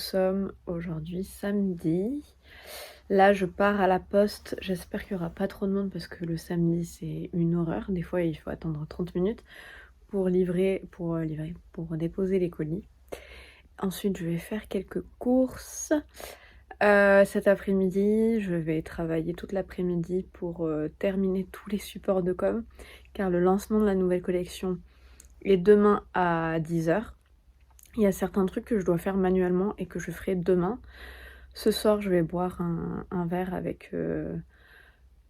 sommes aujourd'hui samedi. Là, je pars à la poste. J'espère qu'il n'y aura pas trop de monde parce que le samedi, c'est une horreur. Des fois, il faut attendre 30 minutes pour pour déposer les colis. Ensuite, je vais faire quelques courses. Cet après-midi, je vais travailler toute l'après-midi pour terminer tous les supports de com, car le lancement de la nouvelle collection est demain à 10h. Il y a certains trucs que je dois faire manuellement et que je ferai demain. Ce soir, je vais boire un verre avec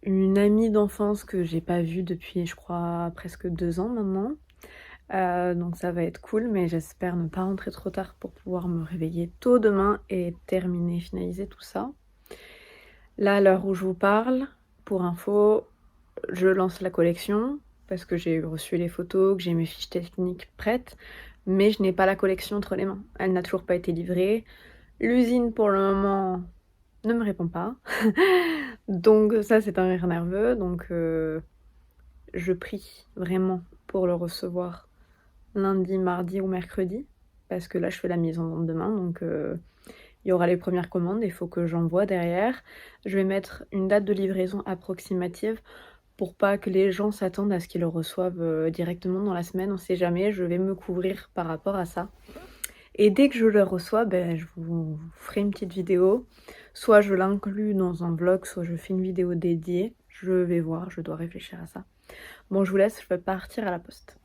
une amie d'enfance que j'ai pas vue depuis, je crois, presque 2 ans maintenant. Donc ça va être cool, mais j'espère ne pas rentrer trop tard pour pouvoir me réveiller tôt demain et finaliser tout ça. Là, à l'heure où je vous parle, pour info, je lance la collection parce que j'ai reçu les photos, que j'ai mes fiches techniques prêtes, mais je n'ai pas la collection entre les mains. Elle n'a toujours pas été livrée. L'usine, pour le moment, ne me répond pas. Donc ça, c'est un rire nerveux. Donc je prie vraiment pour le recevoir lundi, mardi ou mercredi, parce que là, je fais la mise en vente demain. Donc il y aura les premières commandes, il faut que j'envoie derrière. Je vais mettre une date de livraison approximative pour pas que les gens s'attendent à ce qu'ils le reçoivent directement dans la semaine. On sait jamais, je vais me couvrir par rapport à ça. Et dès que je le reçois, je vous ferai une petite vidéo. Soit je l'inclus dans un vlog, soit je fais une vidéo dédiée. Je vais voir, je dois réfléchir à ça. Bon, je vous laisse, je vais partir à la poste.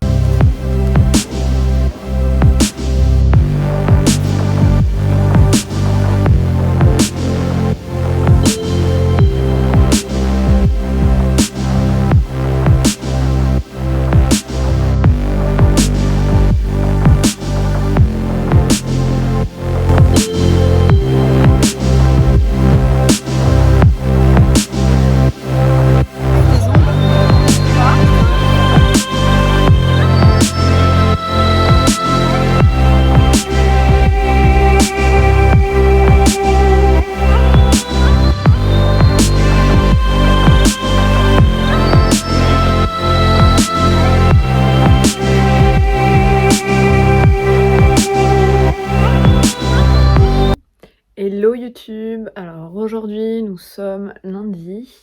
Hello YouTube, alors aujourd'hui nous sommes lundi.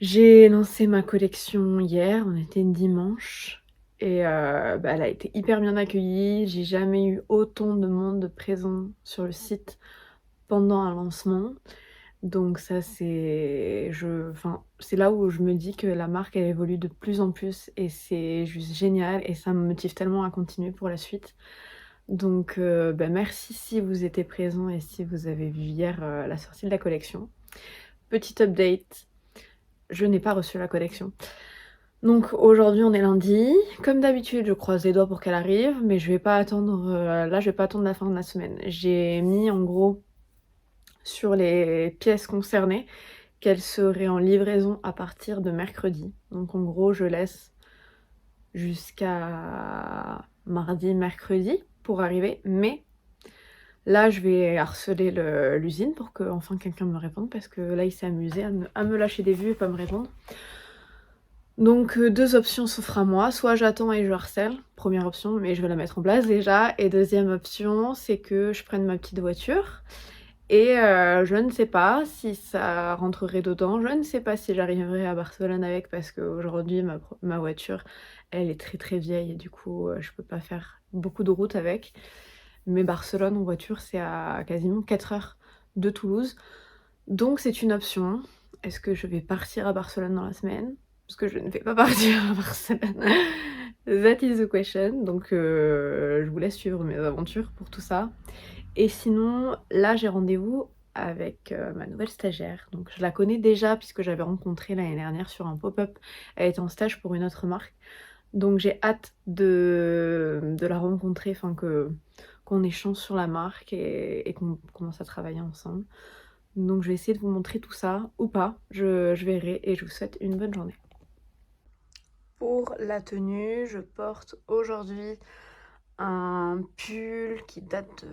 J'ai lancé ma collection hier, on était dimanche et elle a été hyper bien accueillie. J'ai jamais eu autant de monde présent sur le site pendant un lancement. Donc ça c'est là où je me dis que la marque elle évolue de plus en plus et c'est juste génial et ça me motive tellement à continuer pour la suite. Donc merci si vous étiez présents et si vous avez vu hier la sortie de la collection. Petit update, je n'ai pas reçu la collection. Donc aujourd'hui on est lundi, comme d'habitude je croise les doigts pour qu'elle arrive, mais je vais pas attendre, là je vais pas attendre la fin de la semaine. J'ai mis en gros sur les pièces concernées qu'elles seraient en livraison à partir de mercredi. Donc en gros je laisse jusqu'à mardi, mercredi pour arriver, mais là je vais harceler l'usine pour que enfin quelqu'un me réponde parce que là il s'est amusé à me lâcher des vues et pas me répondre. Donc deux options s'offrent à moi, soit j'attends et je harcèle, première option, mais je vais la mettre en place déjà, et deuxième option c'est que je prenne ma petite voiture et je ne sais pas si ça rentrerait dedans, je ne sais pas si j'arriverai à Barcelone avec parce qu'aujourd'hui ma voiture elle est très vieille et du coup je peux pas faire beaucoup de route avec. Mais Barcelone en voiture c'est à quasiment 4 heures de Toulouse. Donc c'est une option. Est-ce que je vais partir à Barcelone dans la semaine? Parce que je ne vais pas partir à Barcelone. That is the question. Donc je vous laisse suivre mes aventures pour tout ça. Et sinon, là j'ai rendez-vous avec ma nouvelle stagiaire. Donc je la connais déjà puisque j'avais rencontré l'année dernière sur un pop-up. Elle était en stage pour une autre marque. Donc j'ai hâte de la rencontrer, enfin qu'on échange sur la marque et qu'on commence à travailler ensemble. Donc je vais essayer de vous montrer tout ça, ou pas, je verrai, et je vous souhaite une bonne journée. Pour la tenue, je porte aujourd'hui un pull qui date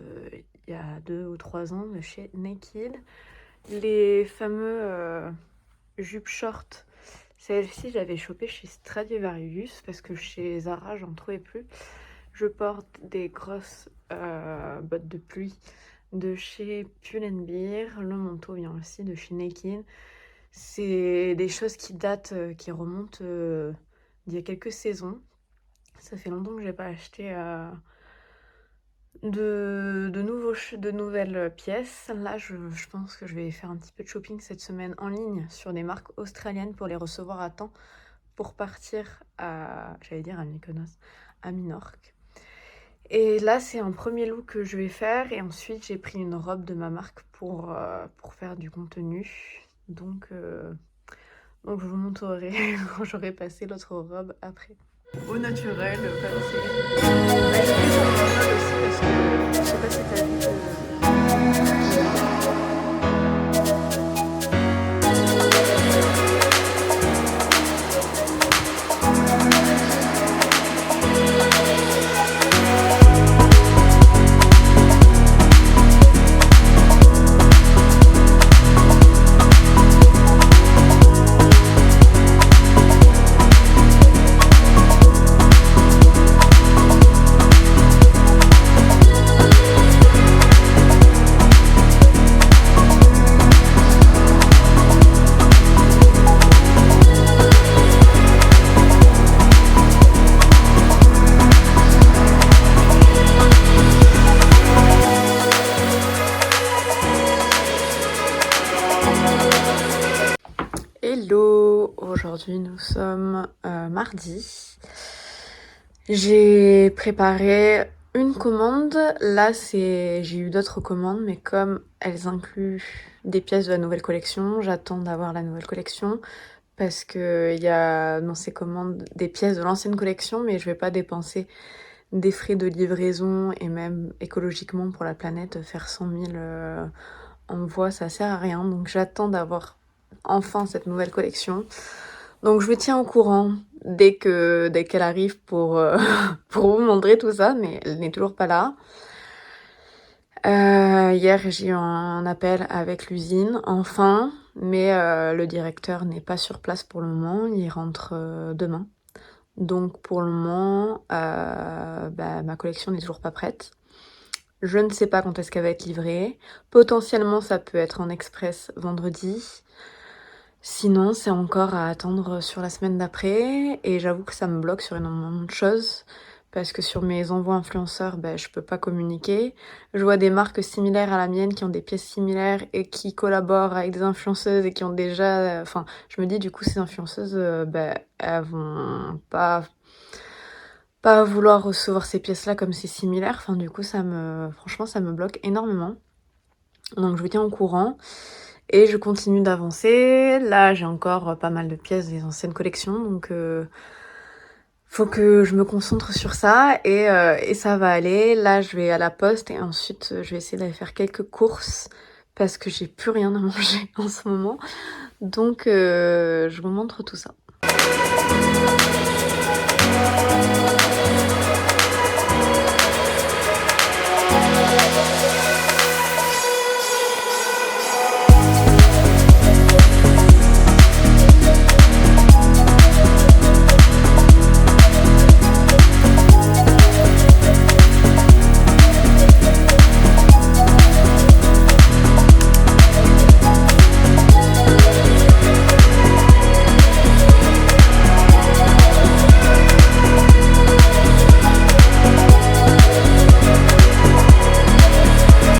il y a 2 ou 3 ans de chez Naked. Les fameux jupes short, celle-ci j'avais chopé chez Stradivarius parce que chez Zara j'en trouvais plus. Je porte des grosses bottes de pluie de chez Pull&Bear. Le manteau vient aussi de chez Naked. C'est des choses qui datent, qui remontent d'il y a quelques saisons. Ça fait longtemps que j'ai pas acheté de nouvelles pièces. Là, je pense que je vais faire un petit peu de shopping cette semaine en ligne sur des marques australiennes pour les recevoir à temps pour partir j'allais dire à Mykonos, à Minorque. Et là, c'est un premier look que je vais faire. Et ensuite, j'ai pris une robe de ma marque pour faire du contenu. Donc, je vous montrerai quand j'aurai passé l'autre robe après. Au naturel, pas de série. Là, j'ai pris sur mon sol aussi parce que je sais pas si t'as vu Hello, aujourd'hui nous sommes mardi. J'ai préparé une commande. Là, j'ai eu d'autres commandes, mais comme elles incluent des pièces de la nouvelle collection, j'attends d'avoir la nouvelle collection parce que il y a dans ces commandes des pièces de l'ancienne collection, mais je vais pas dépenser des frais de livraison et même écologiquement pour la planète, faire 100 000 envois, ça sert à rien. Donc j'attends d'avoir enfin cette nouvelle collection. Donc je vous tiens au courant dès qu'elle arrive pour vous montrer tout ça, mais elle n'est toujours pas là. Hier j'ai eu un appel avec l'usine, enfin, mais le directeur n'est pas sur place pour le moment, il rentre demain. Donc pour le moment, ma collection n'est toujours pas prête. Je ne sais pas quand est-ce qu'elle va être livrée. Potentiellement ça peut être en express vendredi. Sinon, c'est encore à attendre sur la semaine d'après. Et j'avoue que ça me bloque sur énormément de choses. Parce que sur mes envois influenceurs, je peux pas communiquer. Je vois des marques similaires à la mienne qui ont des pièces similaires et qui collaborent avec des influenceuses et qui ont déjà... Enfin, je me dis du coup, ces influenceuses, elles vont pas vouloir recevoir ces pièces-là comme c'est similaire. Enfin, du coup, franchement, ça me bloque énormément. Donc, je vous tiens au courant. Et je continue d'avancer. Là, j'ai encore pas mal de pièces des anciennes collections, donc faut que je me concentre sur ça et ça va aller. Là, je vais à la poste et ensuite je vais essayer d'aller faire quelques courses parce que j'ai plus rien à manger en ce moment. Donc je vous montre tout ça.